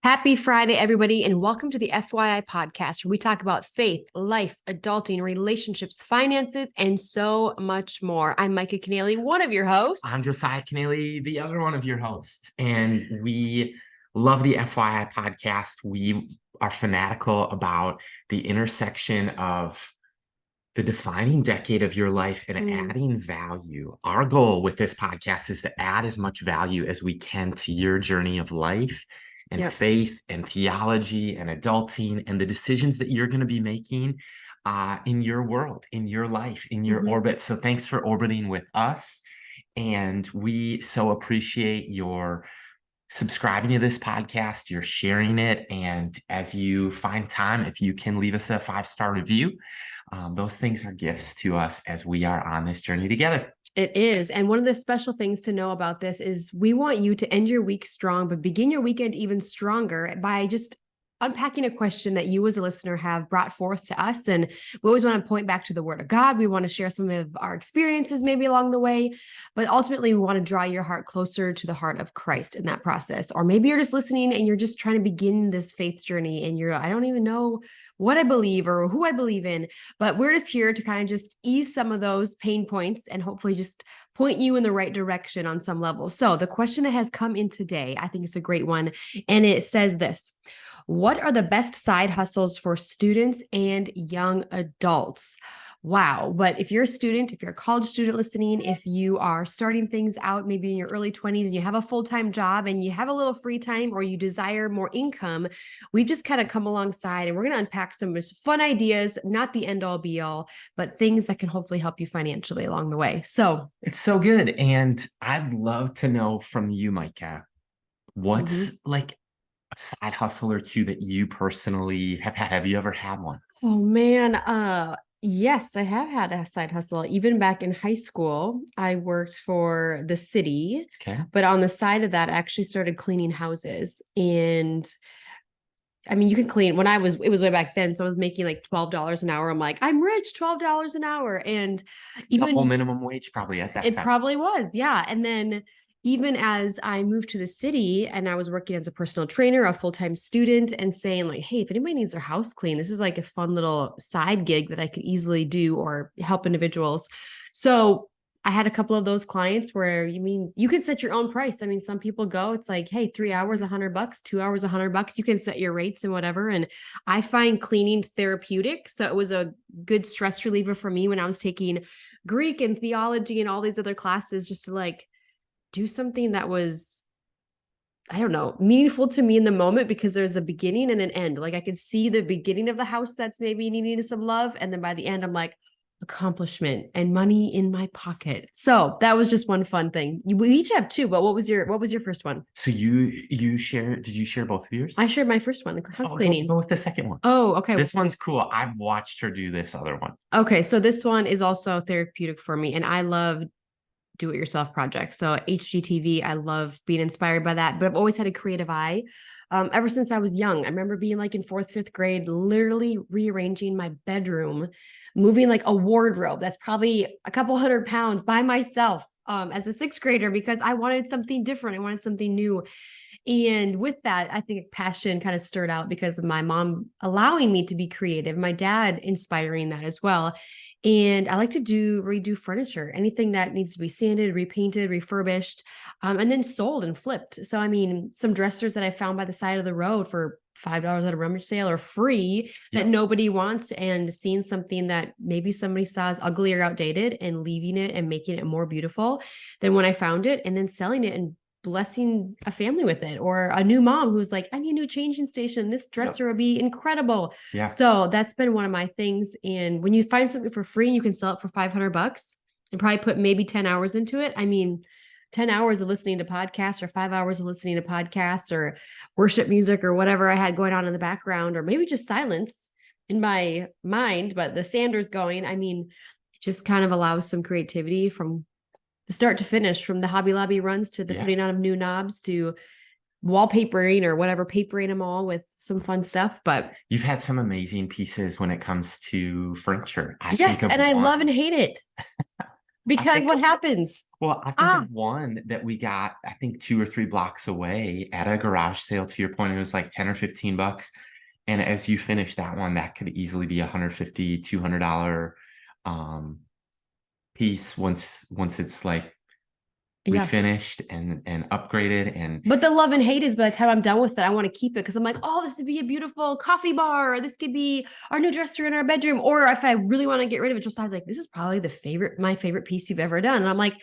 Happy Friday, everybody, and welcome to the FYI podcast, where we talk about faith, life, adulting, relationships, finances, and so much more. I'm Micah Keneally, one of your hosts. I'm Josiah Keneally, the other one of your hosts, and we love the FYI podcast. We are fanatical about the intersection of the defining decade of your life and adding value. Our goal with this podcast is to add as much value as we can to your journey of life and faith and theology and adulting and the decisions that you're going to be making in your world, in your life, in your orbit. So thanks for orbiting with us. And we so appreciate your subscribing to this podcast, you're sharing it. And as you find time, if you can leave us a 5-star review, those things are gifts to us as we are on this journey together. It is. And one of the special things to know about this is we want you to end your week strong, but begin your weekend even stronger by just unpacking a question that you as a listener have brought forth to us. And we always want to point back to the Word of God. We want to share some of our experiences maybe along the way, but ultimately we want to draw your heart closer to the heart of Christ in that process. Or maybe you're just listening and you're just trying to begin this faith journey and I don't even know what I believe or who I believe in, but we're just here to kind of just ease some of those pain points and hopefully just point you in the right direction on some level. So the question that has come in today, I think it's a great one. And it says this: what are the best side hustles for students and young adults? Wow. But if you're a student, if you're a college student listening, if you are starting things out maybe in your early 20s and you have a full-time job and you have a little free time or you desire more income, we've just kind of come alongside and we're going to unpack some fun ideas, not the end all be all, but things that can hopefully help you financially along the way. So it's so good. And I'd love to know from you, Micah, what's like a side hustle or two that you personally have had? Have you ever had one? Oh man, yes, I have had a side hustle. Even back in high school, I worked for the city, but on the side of that, I actually started cleaning houses. And I mean, you can clean it was way back then. So I was making like $12 an hour. I'm like, I'm rich, $12 an hour. And even whole minimum wage probably at that time. It probably was. Yeah. And then even as I moved to the city and I was working as a personal trainer, a full-time student, and saying like, hey, if anybody needs their house clean, this is like a fun little side gig that I could easily do or help individuals. So I had a couple of those clients where you can set your own price. I mean, some people go, it's like, hey, 3 hours, $100, 2 hours, $100. You can set your rates and whatever. And I find cleaning therapeutic. So it was a good stress reliever for me when I was taking Greek and theology and all these other classes, just to like do something that was, I don't know, meaningful to me in the moment, because there's a beginning and an end. Like I could see the beginning of the house that's maybe needing some love. And then by the end, I'm like, accomplishment and money in my pocket. So that was just one fun thing. We each have two, but what was your first one? So did you share both of yours? I shared my first one, house cleaning. Go with the second one. Oh, okay. This one's cool. I've watched her do this other one. Okay. So this one is also therapeutic for me. And I love do-it-yourself projects. So HGTV, I love being inspired by that, but I've always had a creative eye. Ever since I was young. I remember being like in 4th, 5th grade, literally rearranging my bedroom, moving like a wardrobe that's probably a couple 100 pounds by myself as a 6th grader, because I wanted something different. I wanted something new. And with that, I think passion kind of stirred out because of my mom allowing me to be creative, my dad inspiring that as well. And I like to redo furniture, anything that needs to be sanded, repainted, refurbished, and then sold and flipped. So, I mean, some dressers that I found by the side of the road for $5 at a rummage sale or free that nobody wants, and seeing something that maybe somebody saw as ugly or outdated and leaving it and making it more beautiful than when I found it, and then selling it and blessing a family with it, or a new mom who's like, I need a new changing station. This dresser would be incredible. Yeah. So that's been one of my things. And when you find something for free and you can sell it for $500 and probably put maybe 10 hours into it. I mean, 10 hours of listening to podcasts or 5 hours of listening to podcasts or worship music or whatever I had going on in the background, or maybe just silence in my mind, but the sander's going. I mean, it just kind of allows some creativity from the start to finish, from the Hobby Lobby runs to the putting on of new knobs to wallpapering or whatever, papering them all with some fun stuff. But you've had some amazing pieces when it comes to furniture. I love and hate it. Because what happens? Well, I think of one that we got, I think 2 or 3 blocks away at a garage sale. To your point, it was like 10 or $15. And as you finish that one, that could easily be $150, $200 piece once it's like refinished and upgraded. And but the love and hate is by the time I'm done with it, I want to keep it because I'm like, oh, this would be a beautiful coffee bar, or this could be our new dresser in our bedroom. Or if I really want to get rid of it, Josiah's like, this is probably my favorite piece you've ever done. And I'm like,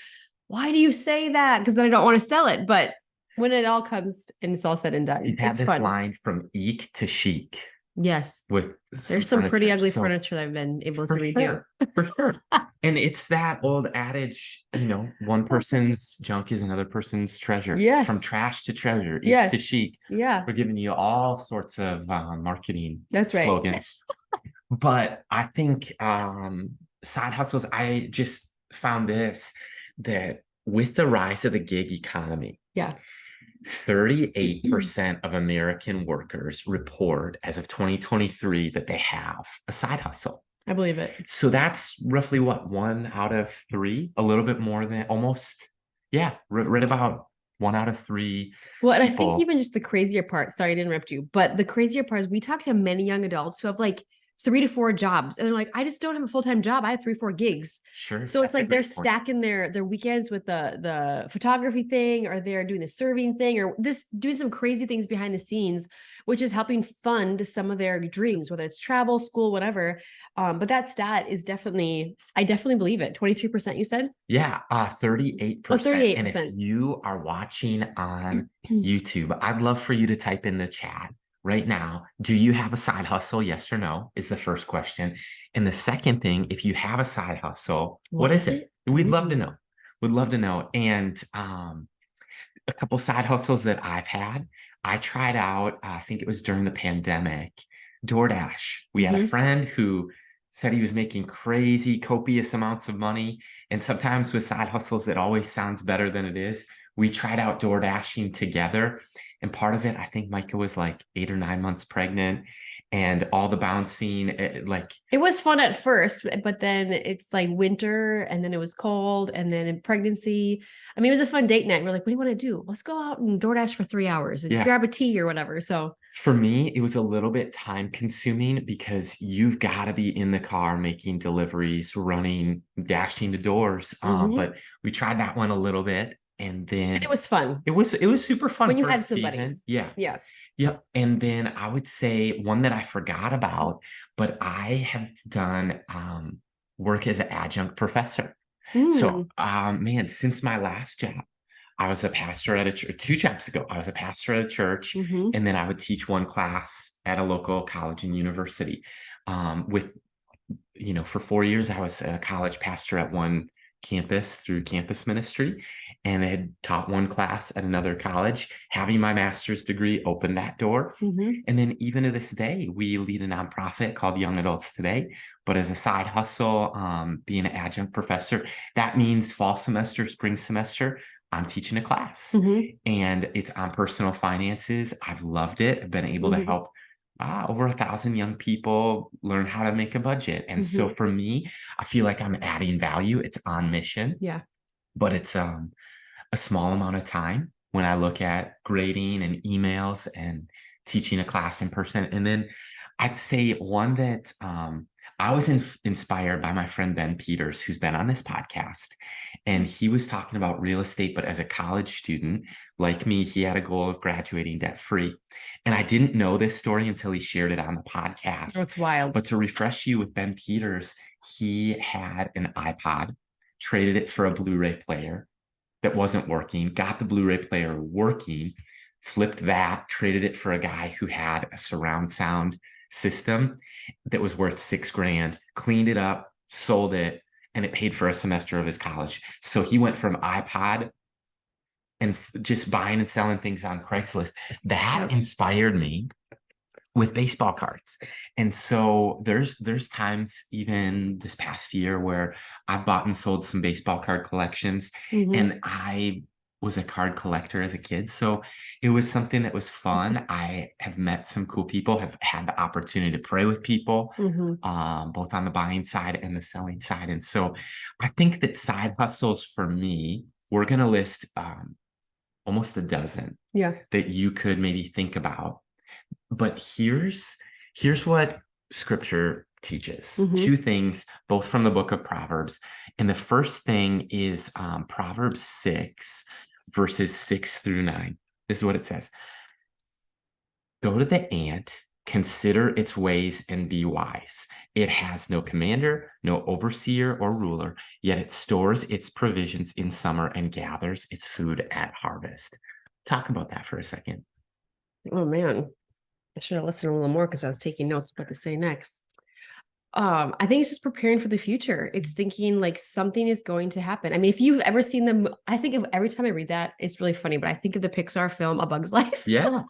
why do you say that? Because then I don't want to sell it. But when it all comes and it's all said and done, you've had it's this fun. line from eek to chic. Yes. With there's some pretty ugly furniture that I've been able to redo. For sure. And it's that old adage, one person's junk is another person's treasure. Yes. From trash to treasure, yes. to chic. Yeah. We're giving you all sorts of marketing slogans. But I think side hustles, I just found that with the rise of the gig economy. Yeah. 38% of American workers report as of 2023 that they have a side hustle. I believe it. So that's roughly what, 1 out of 3, a little bit more than almost, right about 1 out of 3. Well, and I think even just the crazier part, sorry to interrupt you, but the crazier part is we talk to many young adults who have like 3 to 4 jobs. And they're like, I just don't have a full-time job. I have 3, 4 gigs. Sure. So it's like they're stacking their weekends with the photography thing, or they're doing the serving thing, or doing some crazy things behind the scenes, which is helping fund some of their dreams, whether it's travel, school, whatever. But that stat is I definitely believe it. 23%, you said? Yeah, 38%. Oh, 38%. And if you are watching on YouTube, I'd love for you to type in the chat right now, do you have a side hustle? Yes or no is the first question. And the second thing, if you have a side hustle, what is it? We'd love to know. We'd love to know. And a couple side hustles that I've had, I tried out, I think it was during the pandemic, DoorDash. We had a friend who said he was making crazy, copious amounts of money. And sometimes with side hustles, it always sounds better than it is. We tried out DoorDashing together. And part of it, I think Micah was like 8 or 9 months pregnant, and all the bouncing, it was fun at first, but then it's like winter, and then it was cold, and then in pregnancy. I mean, it was a fun date night. We're like, what do you want to do? Let's go out and DoorDash for 3 hours and grab a tea or whatever. So for me, it was a little bit time consuming because you've got to be in the car making deliveries, running, dashing to doors. But we tried that one a little bit. And then it was fun. It was super fun when you had somebody. Season. Yeah. And then I would say one that I forgot about, but I have done work as an adjunct professor. So, man, since my last job, I was a pastor at a church. 2 jobs ago, I was a pastor at a church, and then I would teach one class at a local college and university. For 4 years, I was a college pastor at one campus through campus ministry, and had taught one class at another college. Having my master's degree opened that door. And then even to this day, we lead a nonprofit called Young Adults Today. But as a side hustle, being an adjunct professor, that means fall semester, spring semester, I'm teaching a class. And it's on personal finances. I've loved it. I've been able to help over 1,000 young people learn how to make a budget. And so for me, I feel like I'm adding value. It's on mission. Yeah. But it's a small amount of time when I look at grading and emails and teaching a class in person. And then I'd say one that I was inspired by my friend Ben Peters, who's been on this podcast. And he was talking about real estate, but as a college student, like me, he had a goal of graduating debt-free. And I didn't know this story until he shared it on the podcast. That's wild. But to refresh you with Ben Peters, he had an iPod, traded it for a Blu-ray player that wasn't working, got the Blu-ray player working, flipped that, traded it for a guy who had a surround sound system that was worth $6,000, cleaned it up, sold it, and it paid for a semester of his college. So he went from iPod and just buying and selling things on Craigslist. That inspired me with baseball cards. And so there's times even this past year where I've bought and sold some baseball card collections, and I was a card collector as a kid. So it was something that was fun. I have met some cool people, have had the opportunity to pray with people, both on the buying side and the selling side. And so I think that side hustles for me, we're going to list almost a dozen that you could maybe think about. But here's what scripture teaches. Two things, both from the book of Proverbs. And the first thing is Proverbs 6, verses 6-9. This is what it says. Go to the ant, consider its ways, and be wise. It has no commander, no overseer or ruler, yet it stores its provisions in summer and gathers its food at harvest. Talk about that for a second. Oh, man. I should have listened a little more because I was taking notes about to say next. I think it's just preparing for the future. It's thinking like something is going to happen. I mean, if you've ever seen them, I think of every time I read that, it's really funny, but I think of the Pixar film A Bug's Life. Yeah.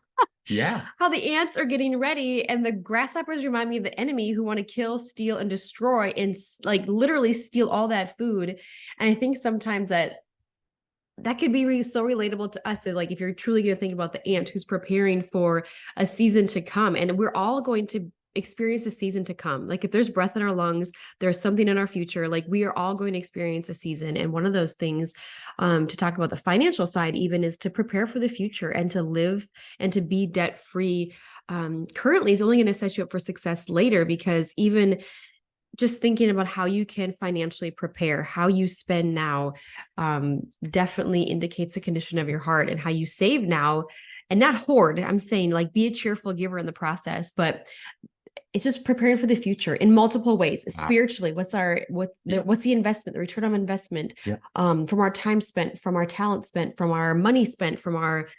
Yeah. How the ants are getting ready and the grasshoppers remind me of the enemy who want to kill, steal, and destroy and like literally steal all that food. And I think sometimes that could be really so relatable to us. So like if you're truly going to think about the ant who's preparing for a season to come, and we're all going to experience a season to come. Like if there's breath in our lungs, there's something in our future. Like we are all going to experience a season. And one of those things to talk about the financial side even is to prepare for the future and to live and to be debt free. Currently is only going to set you up for success later, because even just thinking about how you can financially prepare, how you spend now, definitely indicates the condition of your heart, and how you save now and not hoard. I'm saying like be a cheerful giver in the process, but it's just preparing for the future in multiple ways. Spiritually, what's the investment, the return on investment, from our time spent, from our talent spent, from our money spent, from our,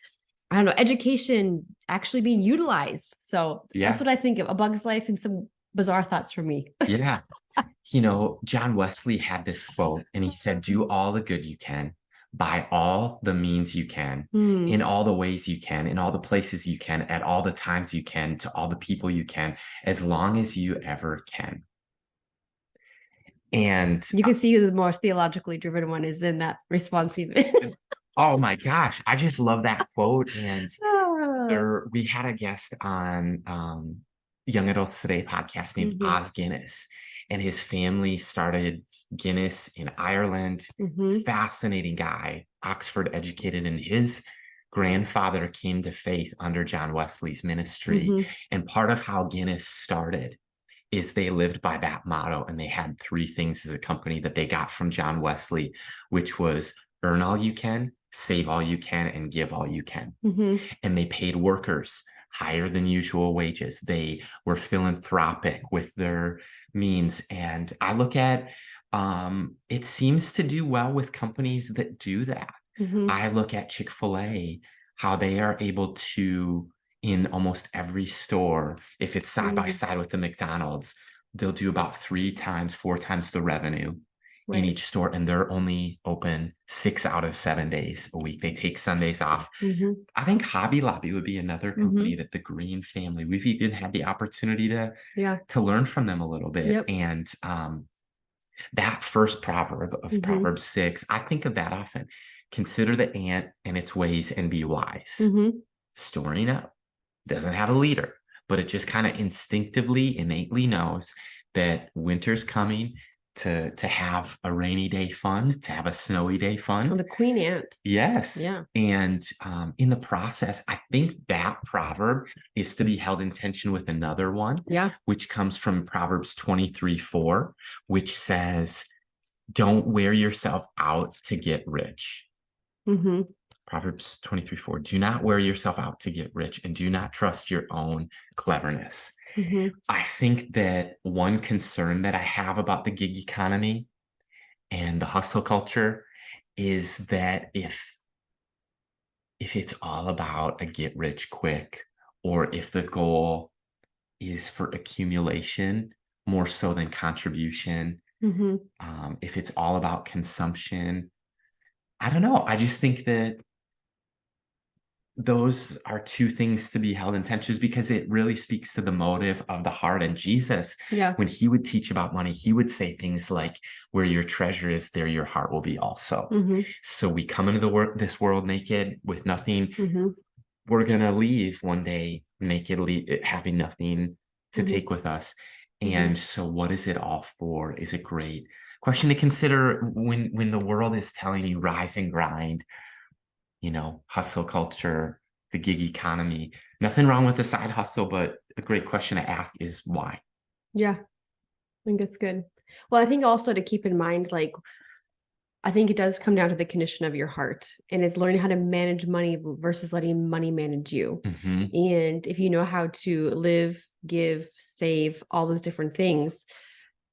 I don't know, education actually being utilized. So that's what I think of A Bug's Life, and some bizarre thoughts for me. Yeah. You know, John Wesley had this quote, and he said, do all the good you can, by all the means you can, in all the ways you can, in all the places you can, at all the times you can, to all the people you can, as long as you ever can. And you can see who the more theologically driven one is in that response even. Oh my gosh, I just love that quote. And we had a guest on Young Adults Today podcast named Oz Guinness, and his family started Guinness in Ireland. Fascinating guy, Oxford educated, and his grandfather came to faith under John Wesley's ministry. And part of how Guinness started is they lived by that motto, and they had three things as a company that they got from John Wesley, which was earn all you can, save all you can, and give all you can. And they paid workers higher than usual wages. They were philanthropic with their means. And I look at, it seems to do well with companies that do that. I look at Chick-fil-A, how they are able to, in almost every store, if it's side by side with the McDonald's, they'll do about 3 times, 4 times the revenue in each store, and they're only open 6 out of 7 days a week. They take Sundays off. I think Hobby Lobby would be another company that the Green family, we've even had the opportunity to learn from them a little bit. And that first proverb of Proverbs 6, I think of that often. Consider the ant and its ways and be wise. Storing up, doesn't have a leader, but it just kind of instinctively, innately knows that winter's coming, to have a rainy day fund, to have a snowy day fund. Well, the queen ant. Yes. Yeah. And in the process, I think that proverb is to be held in tension with another one, which comes from Proverbs 23:4, which says, don't wear yourself out to get rich. Proverbs 23:4, do not wear yourself out to get rich, and do not trust your own cleverness. I think that one concern that I have about the gig economy and the hustle culture is that if it's all about a get rich quick, or if the goal is for accumulation more so than contribution, if it's all about consumption, I don't know. I just think that those are two things to be held in tension, because it really speaks to the motive of the heart. And Jesus, Yeah. when he would teach about money, he would say things like, where your treasure is, there your heart will be also. So we come into this world naked with nothing. We're going to leave one day naked, having nothing to take with us. And so what is it all for? Is a great question to consider when the world is telling you rise and grind, hustle culture, the gig economy. Nothing wrong with the side hustle, but a great question to ask is why? Yeah, I think that's good. Well, I think also to keep in mind, like, I think it does come down to the condition of your heart, and it's learning how to manage money versus letting money manage you. And if you know how to live, give, save, all those different things,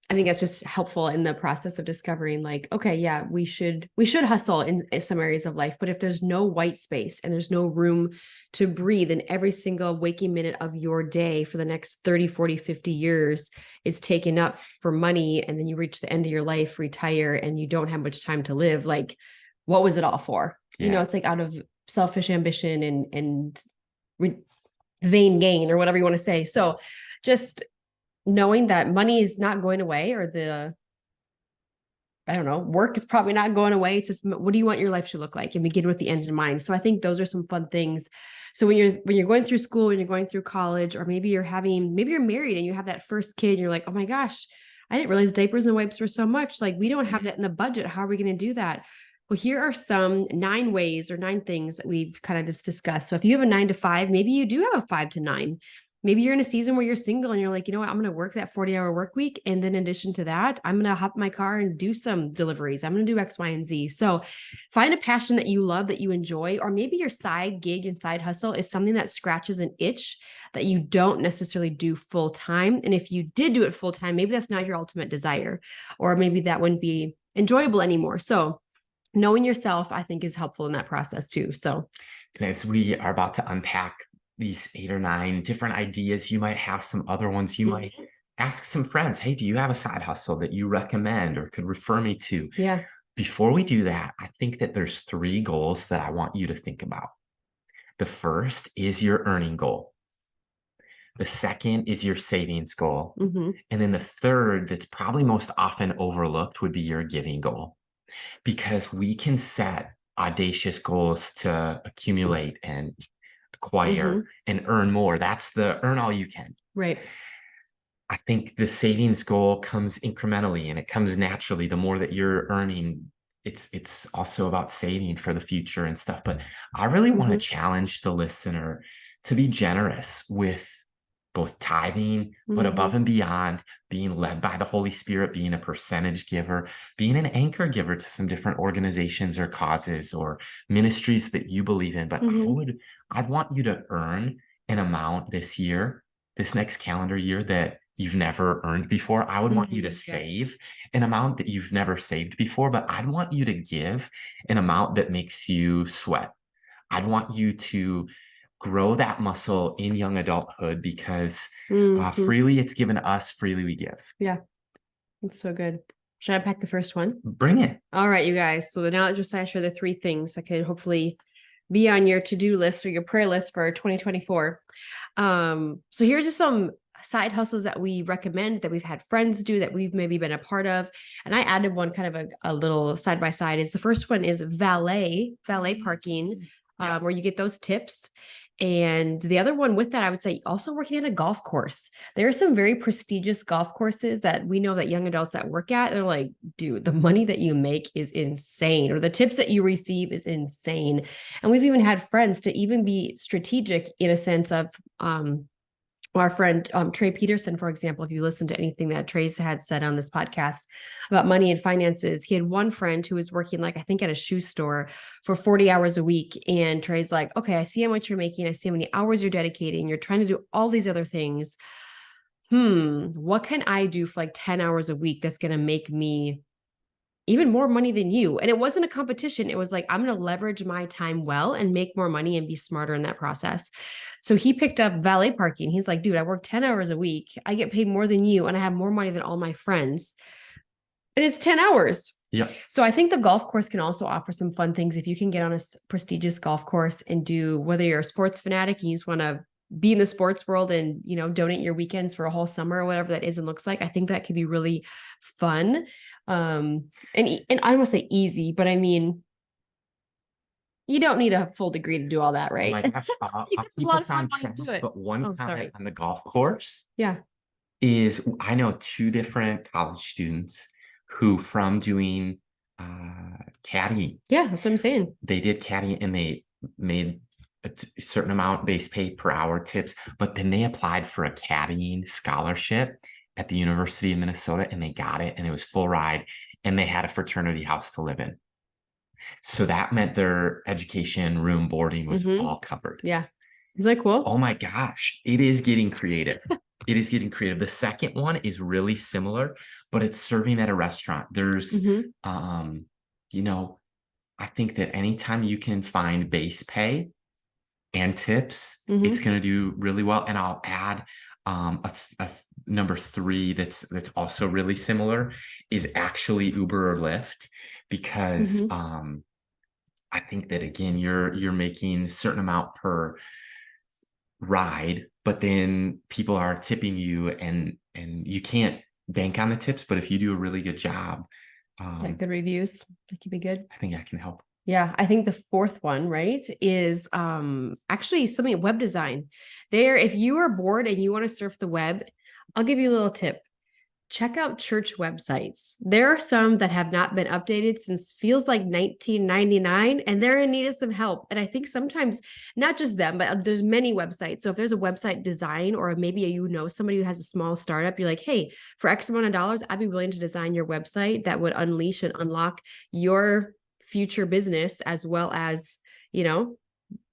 I think that's just helpful in the process of discovering, like, okay, yeah, we should hustle in some areas of life, but if there's no white space and there's no room to breathe, and every single waking minute of your day for the next 30, 40, 50 years is taken up for money, and then you reach the end of your life, retire, and you don't have much time to live, like, what was it all for? Yeah. It's like out of selfish ambition and vain gain, or whatever you want to say. So just knowing that money is not going away, or work is probably not going away. It's just, what do you want your life to look like? And begin with the end in mind. So I think those are some fun things. So when you're going through school, when you're going through college, or maybe you're married and you have that first kid, and you're like, oh my gosh, I didn't realize diapers and wipes were so much. Like, we don't have that in the budget. How are we going to do that? Well, here are some 9 ways or 9 things that we've kind of just discussed. So if you have a 9 to 5, maybe you do have a 5 to 9. Maybe you're in a season where you're single and you're like, you know what, I'm going to work that 40-hour work week. And then in addition to that, I'm going to hop in my car and do some deliveries. I'm going to do X, Y, and Z. So find a passion that you love, that you enjoy, or maybe your side gig and side hustle is something that scratches an itch that you don't necessarily do full time. And if you did do it full time, maybe that's not your ultimate desire, or maybe that wouldn't be enjoyable anymore. So knowing yourself, I think, is helpful in that process too. So as we are about to unpack these 8 or 9 different ideas, you might have some other ones. You might ask some friends, hey, do you have a side hustle that you recommend or could refer me to? Yeah. Before we do that, I think that there's 3 goals that I want you to think about. The first is your earning goal. The second is your savings goal. And then the third, that's probably most often overlooked, would be your giving goal. Because we can set audacious goals to accumulate and acquire and earn more. That's the earn all you can. Right. I think the savings goal comes incrementally and it comes naturally. The more that you're earning, it's also about saving for the future and stuff. But I really want to challenge the listener to be generous with both tithing, but above and beyond, being led by the Holy Spirit, being a percentage giver, being an anchor giver to some different organizations or causes or ministries that you believe in. But I'd want you to earn an amount this year, this next calendar year, that you've never earned before. I would want you to save an amount that you've never saved before, but I'd want you to give an amount that makes you sweat. I'd want you to grow that muscle in young adulthood, because freely it's given us, freely we give. Yeah, that's so good. Should I pack the first one? Bring it. All right, you guys. So now that Josiah shared the 3 things that could hopefully be on your to-do list or your prayer list for 2024. So here are just some side hustles that we recommend, that we've had friends do, that we've maybe been a part of. And I added one kind of a little side by side. Is the first one is valet parking, where you get those tips. And the other one with that, I would say, also working at a golf course. There are some very prestigious golf courses that we know that young adults that work at, they're like, dude, the money that you make is insane, or the tips that you receive is insane. And we've even had friends to even be strategic in a sense of, our friend Trey Peterson, for example, if you listen to anything that Trey's had said on this podcast about money and finances, he had one friend who was working, like, I think at a shoe store for 40 hours a week. And Trey's like, okay, I see how much you're making. I see how many hours you're dedicating. You're trying to do all these other things. What can I do for like 10 hours a week that's going to make me even more money than you? And it wasn't a competition. It was like, I'm going to leverage my time well and make more money and be smarter in that process. So he picked up valet parking. He's like, dude, I work 10 hours a week. I get paid more than you, and I have more money than all my friends. And it's 10 hours. Yeah. So I think the golf course can also offer some fun things if you can get on a prestigious golf course and do, whether you're a sports fanatic and you just want to be in the sports world and, you know, donate your weekends for a whole summer or whatever that is and looks like. I think that could be really fun. And I don't want to say easy, but I mean, you don't need a full degree to do all that, Oh right? my gosh, I'll You can have a keep lot of us fun on while you track. do it. But one Oh, comment sorry. on the golf course Yeah. is I know two different college students who, from doing caddying, Yeah, that's what I'm saying. they did caddying and they made a certain amount base pay per hour tips, but then they applied for a caddying scholarship at the University of Minnesota and they got it, and it was full ride, and they had a fraternity house to live in. So that meant their education, room, boarding was all covered. Yeah. Is that cool? Oh my gosh, it is getting creative. It is getting creative. The second one is really similar, but it's serving at a restaurant. There's, you know, I think that anytime you can find base pay and tips, it's going to do really well. And I'll add a number 3 that's also really similar is actually Uber or Lyft, because I think that again you're making a certain amount per ride, but then people are tipping you, and you can't bank on the tips, but if you do a really good job, Good reviews. That could be good. I think I can help. Yeah, I think the fourth one, right, is actually something web design. There, if you are bored and you want to surf the web, I'll give you a little tip. Check out church websites. There are some that have not been updated since feels like 1999, and they're in need of some help. And I think sometimes not just them, but there's many websites. So if there's a website design, or maybe you know somebody who has a small startup, you're like, hey, for X amount of dollars, I'd be willing to design your website that would unleash and unlock your future business, as well as, you know,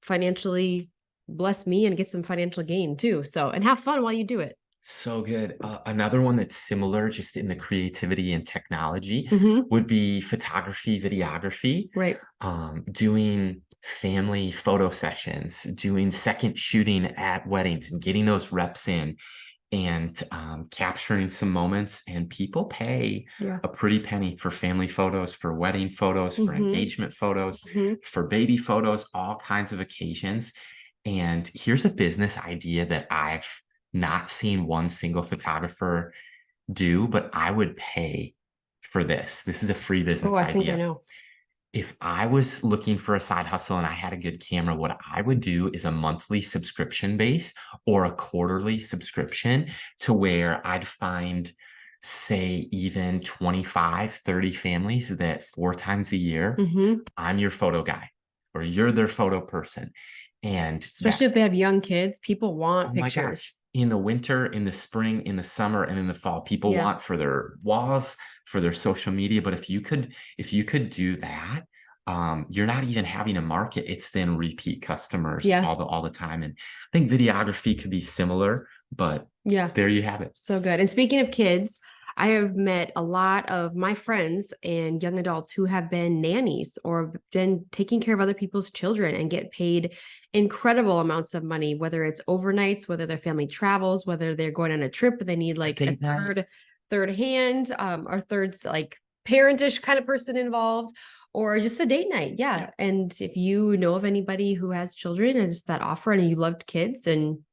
financially bless me and get some financial gain too. So, and have fun while you do it. So good. Another one that's similar, just in the creativity and technology, Mhm. would be photography, videography. Right. Doing family photo sessions, doing second shooting at weddings, and getting those reps in, and capturing some moments. And people pay Yeah. a pretty penny for family photos, for wedding photos, for engagement photos, for baby photos, all kinds of occasions. And here's a business idea that I've not seen one single photographer do, but I would pay for this. This is a free Oh, business I think I idea. know. If I was looking for a side hustle and I had a good camera, what I would do is a monthly subscription base or a quarterly subscription, to where I'd find, say, even 25, 30 families that 4 times a year, I'm your photo guy or you're their photo person. And Especially if they have young kids, people want oh my pictures. gosh, in the winter, in the spring, in the summer, and in the fall, people Yeah. want for their walls, for their social media. But if you could do that, you're not even having a market. It's then repeat customers Yeah. all the time. And I think videography could be similar, but Yeah. there you have it. So good. And speaking of kids, I have met a lot of my friends and young adults who have been nannies or been taking care of other people's children and get paid incredible amounts of money, whether it's overnights, whether their family travels, whether they're going on a trip, but they need like a third hand, or third like parentish kind of person involved, or just a date night. Yeah. And if you know of anybody who has children and just that offer and you loved kids, and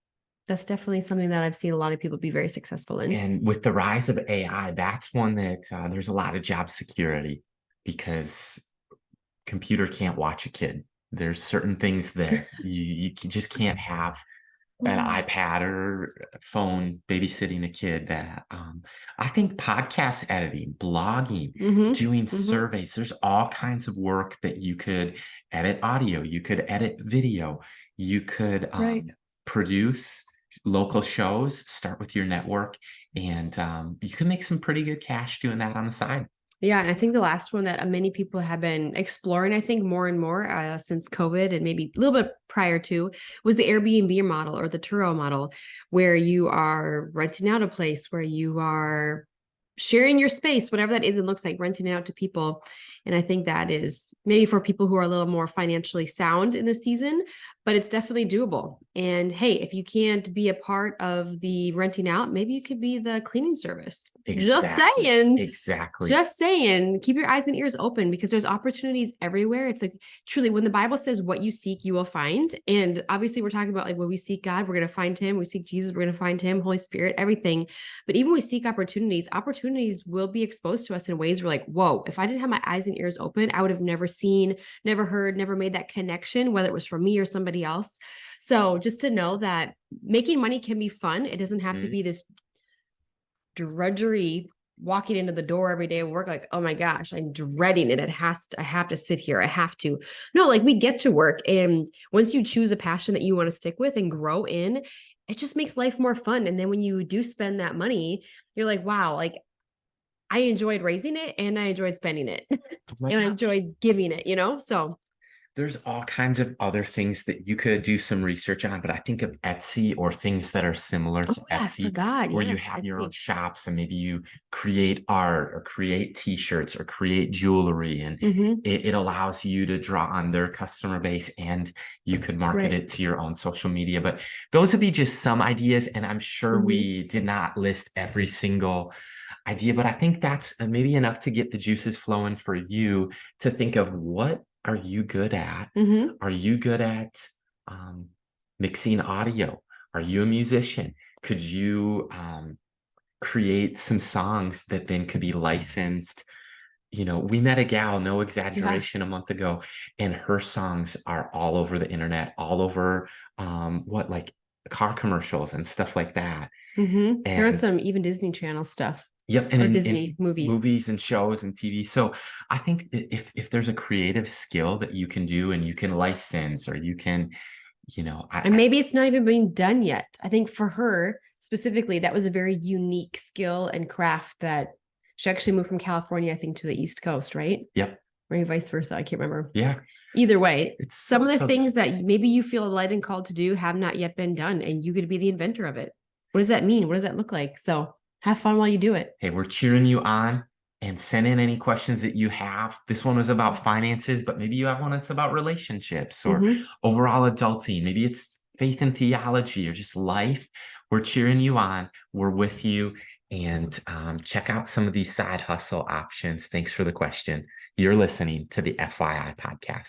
that's definitely something that I've seen a lot of people be very successful in. And with the rise of AI, that's one that there's a lot of job security, because computer can't watch a kid. There's certain things that you just can't have an iPad or phone babysitting a kid. That I think podcast editing, blogging, doing surveys, there's all kinds of work that you could edit audio, you could edit video, you could produce local shows, start with your network, and you can make some pretty good cash doing that on the side. Yeah. And I think the last one that many people have been exploring, I think more and more since COVID and maybe a little bit prior to, was the Airbnb model or the Turo model, where you are renting out a place, where you are sharing your space, whatever that is and looks like, renting it out to people. And I think that is maybe for people who are a little more financially sound in the season, but it's definitely doable. And hey, if you can't be a part of the renting out, maybe you could be the cleaning service. Just Exactly. saying. Exactly. Just saying, keep your eyes and ears open because there's opportunities everywhere. It's like truly when the Bible says what you seek, you will find. And obviously, we're talking about like when we seek God, we're going to find him. We seek Jesus, we're going to find him, Holy Spirit, everything. But even when we seek opportunities, opportunities will be exposed to us in ways we're like, whoa, if I didn't have my eyes and ears open, I would have never seen, never heard, never made that connection, whether it was for me or somebody else. So just to know that making money can be fun. It doesn't have to be this drudgery walking into the door every day of work like, oh my gosh, I'm dreading it. I have to sit here. I have to. No, like we get to work. And once you choose a passion that you want to stick with and grow in, it just makes life more fun. And then when you do spend that money, you're like, wow, like I enjoyed raising it and I enjoyed spending it and I enjoyed giving it, So There's all kinds of other things that you could do some research on, but I think of Etsy or things that are similar to yeah, I Etsy, forgot. where you Yes, have your own Etsy. shops and maybe you create art or create t-shirts or create jewelry, and it allows you to draw on their customer base and you could market Right. it to your own social media. But those would be just some ideas, and I'm sure we did not list every single idea, but I think that's maybe enough to get the juices flowing for you to think of what are you good at? Are you good at mixing audio? Are you a musician? Could you create some songs that then could be licensed? We met a gal, no Yeah. exaggeration, a month ago, and her songs are all over the internet, all over like car commercials and stuff like that. There are And some even Disney Channel stuff yep, and or in Disney movie. movies and shows and TV. So I think that if there's a creative skill that you can do and you can license or you can, And maybe it's not even being done yet. I think for her specifically, that was a very unique skill and craft that she actually moved from California, I think, to the East Coast, right? Yep. Or vice versa. I can't remember. Yeah. Either way, It's some of the so things that maybe you feel light and called to do have not yet been done, and you could be the inventor of it. What does that mean? What does that look like? So have fun while you do it. Hey, we're cheering you on, and send in any questions that you have. This one was about finances, but maybe you have one that's about relationships or overall adulting. Maybe it's faith and theology or just life. We're cheering you on. We're with you. And check out some of these side hustle options. Thanks for the question. You're listening to the FYI podcast.